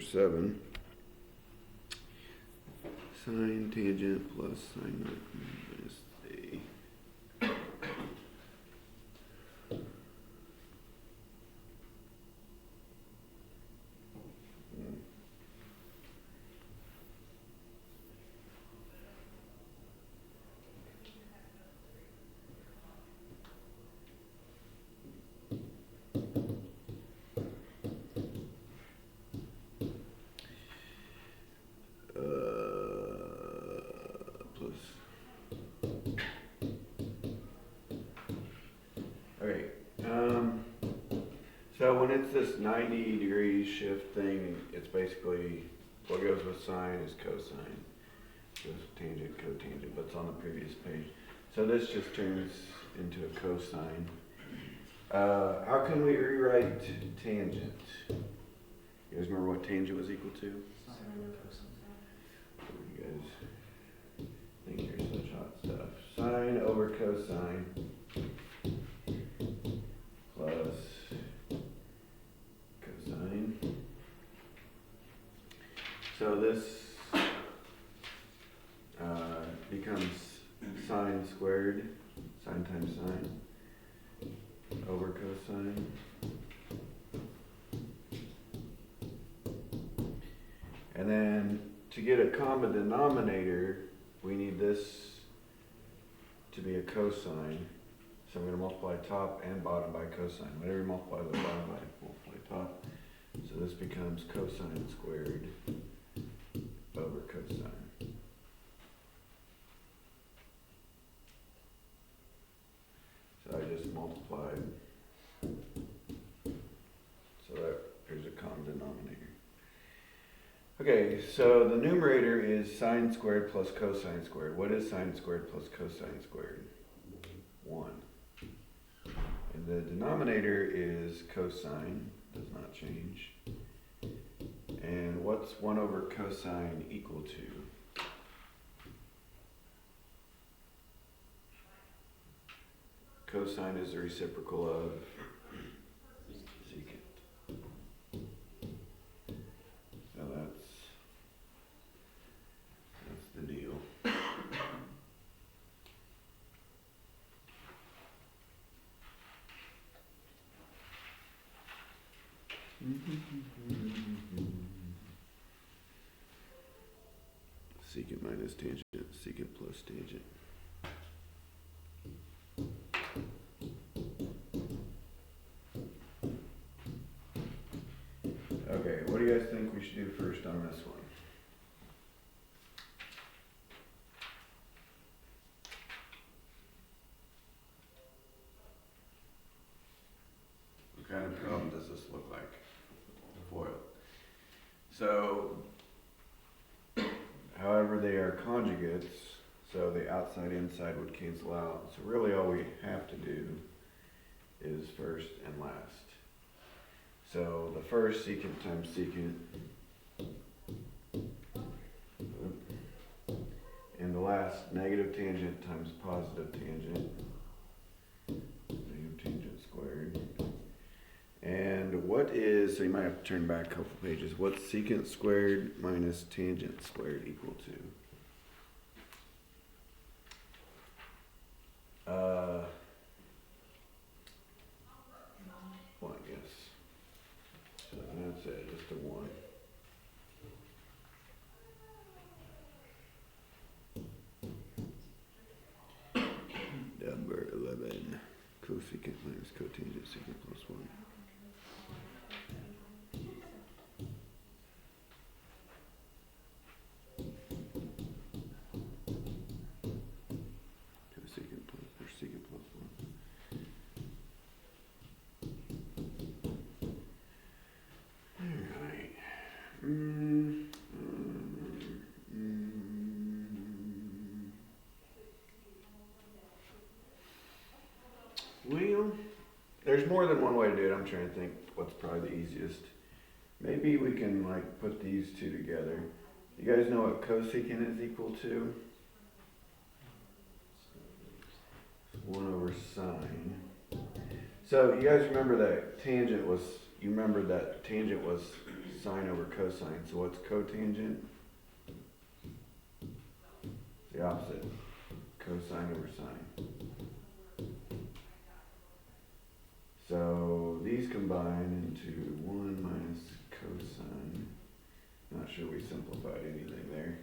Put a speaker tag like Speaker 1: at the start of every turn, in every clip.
Speaker 1: 7. Sine tangent plus sine minus a. Okay, so when it's this 90-degree shift thing, it's basically what goes with sine is cosine. Goes tangent, cotangent, but it's on the previous page. So this just turns into a cosine. How can we rewrite tangent? You guys remember what tangent was equal to? You guys think you're such hot stuff. Sine over cosine plus cosine. So this becomes sine squared, sine times sine, over cosine. And then to get a common denominator, we need this to be a cosine. So I'm going to multiply top and bottom by cosine. Whatever you multiply the bottom by, multiply top. So this becomes cosine squared over cosine. So I just multiplied. So that there's a common denominator. Okay, so the numerator is sine squared plus cosine squared. What is sine squared plus cosine squared? 1. And the denominator is cosine, does not change. And what's 1 over cosine equal to? Cosine is the reciprocal of secant. So that's the deal. Secant minus tangent, secant plus tangent. Okay, what do you guys think we should do first on this one? What kind of problem does this look like? Foil. So, however, they are conjugates, so the outside inside would cancel out. So really all we have to do is first and last. So the first secant times secant, and the last negative tangent times positive tangent, negative tangent squared. And what is, so you might have to turn back a couple pages, what's secant squared minus tangent squared equal to? One, yes. So that's it, just a 1. Number 11. Cosecant minus cotangent secant plus 1. Cosecant plus secant plus 1. Alright. Well, there's more than one way to do it. I'm trying to think what's probably the easiest. Maybe we can like put these two together. You guys know what cosecant is equal to? 1 over sine. So you guys remember that tangent was sine over cosine. So what's cotangent? It's the opposite. Cosine over sine. So these combine into 1 minus cosine. Not sure we simplified anything there.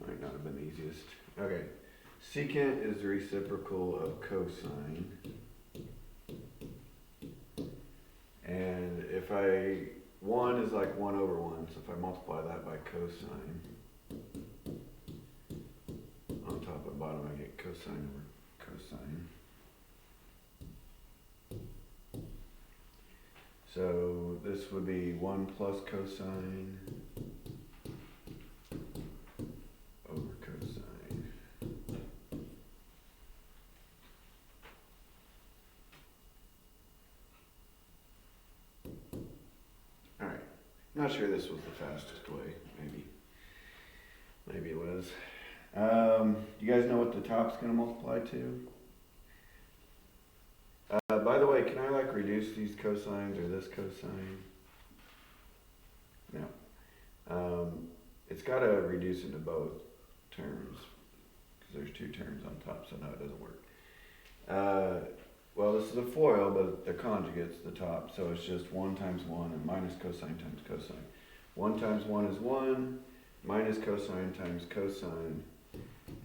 Speaker 1: Might not have been the easiest. Okay. Secant is the reciprocal of cosine. And if 1 is like 1 over 1, so if I multiply that by cosine, on top and bottom I get cosine over cosine. So this would be 1 plus cosine over cosine. Alright, not sure this was the fastest way, maybe it was. You guys know what the top's going to multiply to? By the way, can I like reduce these cosines or this cosine? No. It's got to reduce into both terms because there's two terms on top, so no, it doesn't work. Well, this is a FOIL, but the conjugate's the top, so it's just 1 times 1 and minus cosine times cosine. 1 times 1 is 1, minus cosine times cosine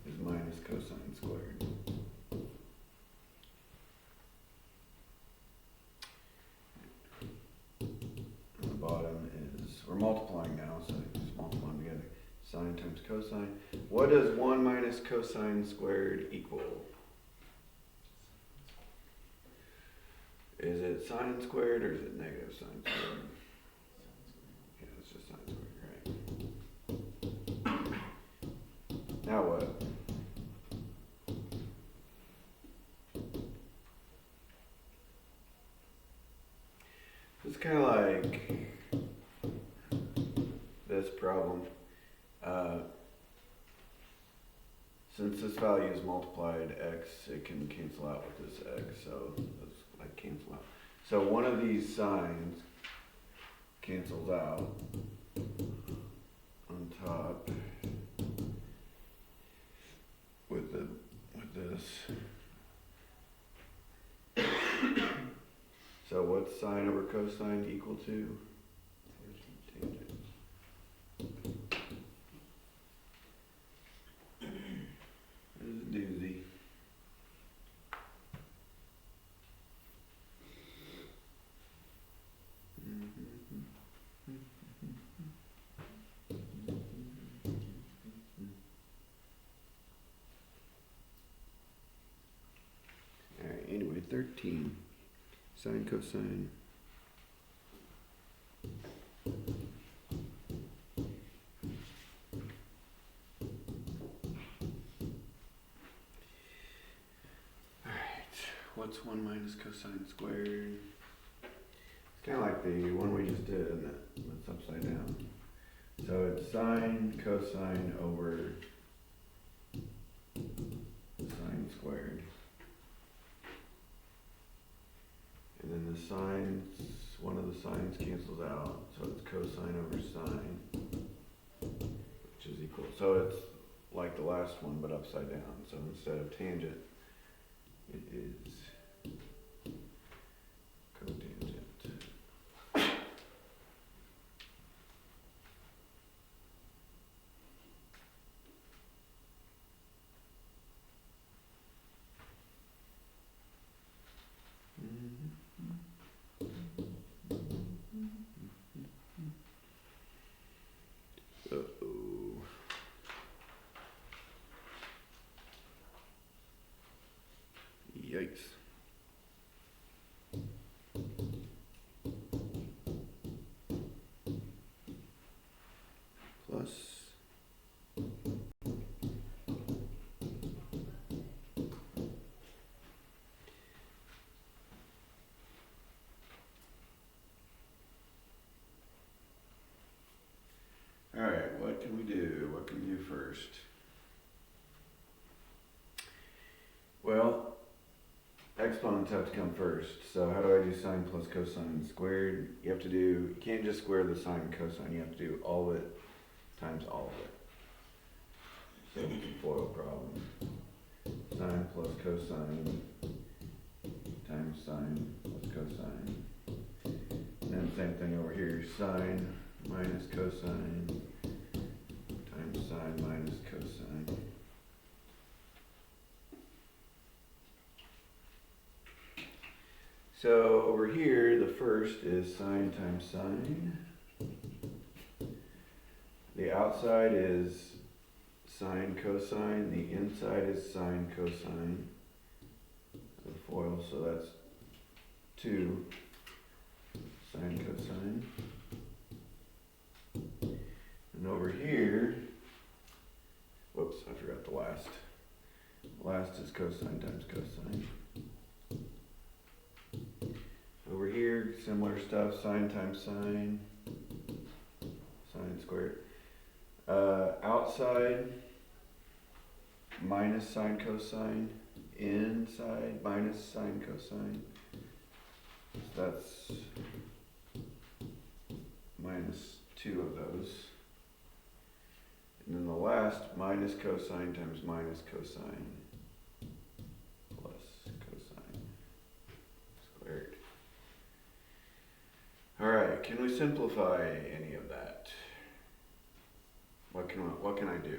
Speaker 1: is minus cosine squared. And the bottom is, we're multiplying now, so just multiply them together. Sine times cosine. What does 1 minus cosine squared equal? Is it sine squared or is it negative sine squared? Yeah, it's just sine squared, right? Now what? It's kind of like this problem. Since this value is multiplied x, it can cancel out with this x, so let's like cancel out. So one of these signs cancels out on top with this. So what's sine over cosine equal to? Tangent. This is a doozy. Alright, anyway, 13. Sine, cosine. What's 1 minus cosine squared? It's kind of like the one we just did, isn't it? It's upside down. So it's sine cosine over sine squared. And then the sines, one of the sines cancels out, so it's cosine over sine, which is equal. So it's like the last one, but upside down. So instead of tangent, it is cotangent. Uh-oh. Yikes. Plus all right, what can we do? What can we do first? exponents have to come first. So how do I do sine plus cosine squared? You can't just square the sine and cosine. You have to do all of it times all of it. So it's a FOIL problem. Sine plus cosine times sine plus cosine. And then same thing over here. Sine minus cosine times sine minus cosine. So over here, the first is sine times sine. The outside is sine cosine. The inside is sine cosine. The FOIL, so that's 2 sine cosine. And over here, whoops, I forgot the last. Last is cosine times cosine. Over here, similar stuff, sine times sine, sine squared. Outside, minus sine cosine, inside, minus sine cosine. So that's minus 2 of those. And then the last, minus cosine times minus cosine plus cosine squared. All right, can we simplify any of that? What can I do?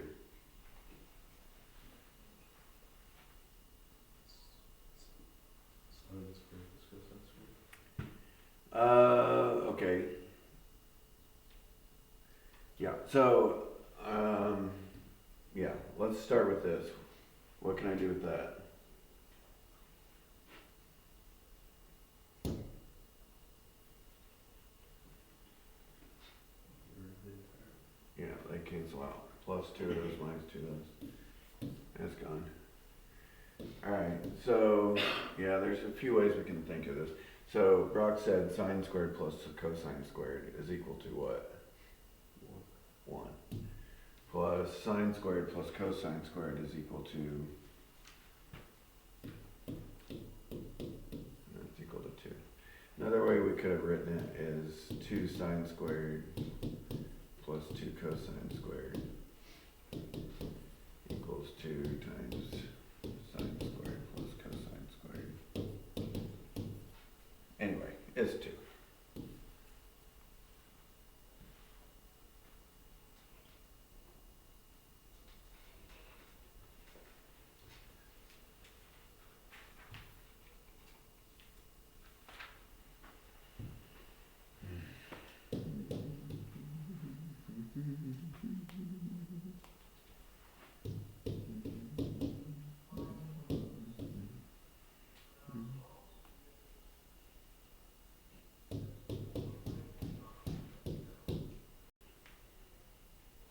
Speaker 1: Okay. Yeah, so, yeah, let's start with this. What can I do with that? Yeah, they cancel out. Plus 2 of those, minus 2 of those. That's gone. Alright, so, yeah, there's a few ways we can think of this. So, Brock said sine squared plus cosine squared is equal to what? 1. Plus sine squared plus cosine squared is equal to, that's equal to 2. Another way we could have written it is 2 sine squared plus 2 cosine squared equals 2 times sine squared plus cosine squared. Anyway, it's 2.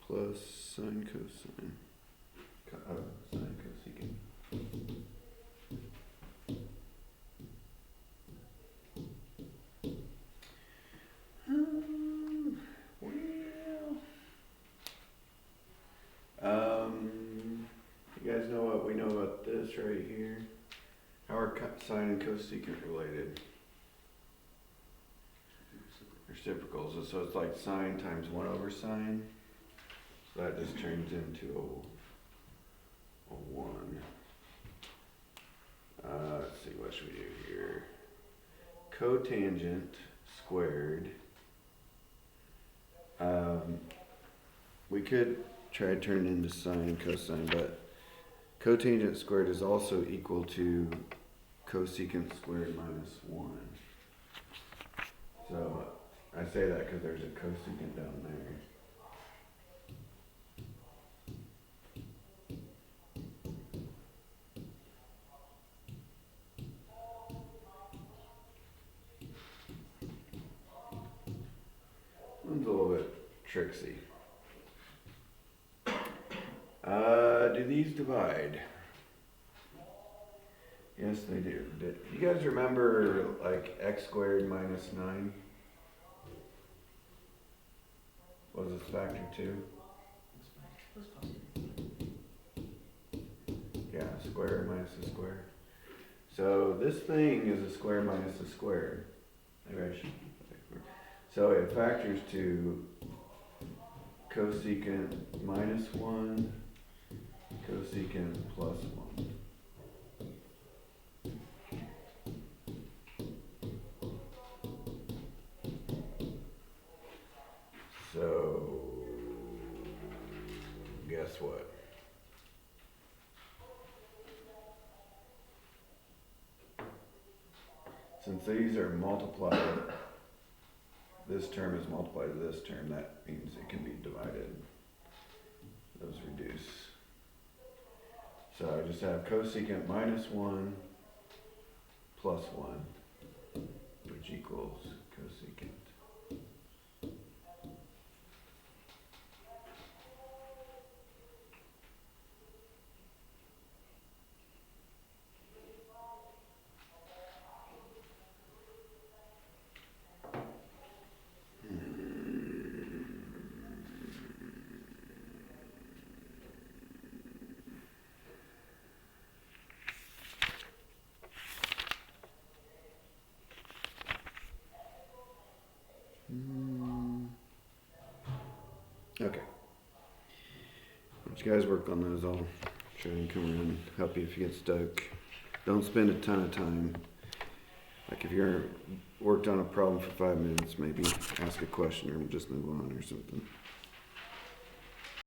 Speaker 1: Plus sine cosine, sine cosecant. You guys know what we know about this right here? How are sine and cosecant related? Reciprocals, so it's like sine times 1 over sine. So that just turns into a 1. Let's see, what should we do here? Cotangent squared. We could try to turn it into sine and cosine, but cotangent squared is also equal to cosecant squared minus 1. So I say that because there's a cosecant down there. One's a little bit tricksy. Do these divide? Yes, they do. Do you guys remember like x squared minus 9? Was this factor 2? Yeah, square minus a square. So this thing is a square minus a square. Maybe I should. So it factors to cosecant minus 1, cosecant plus 1. So, guess what? Since these are multiplied, this term is multiplied to this term, that means it can be divided. Those reduce. So I just have cosecant minus 1 plus 1, which equals cosecant. Okay. Once you guys work on those, I'll try and come around and help you if you get stuck. Don't spend a ton of time. Like if you're worked on a problem for 5 minutes, maybe ask a question or just move on or something.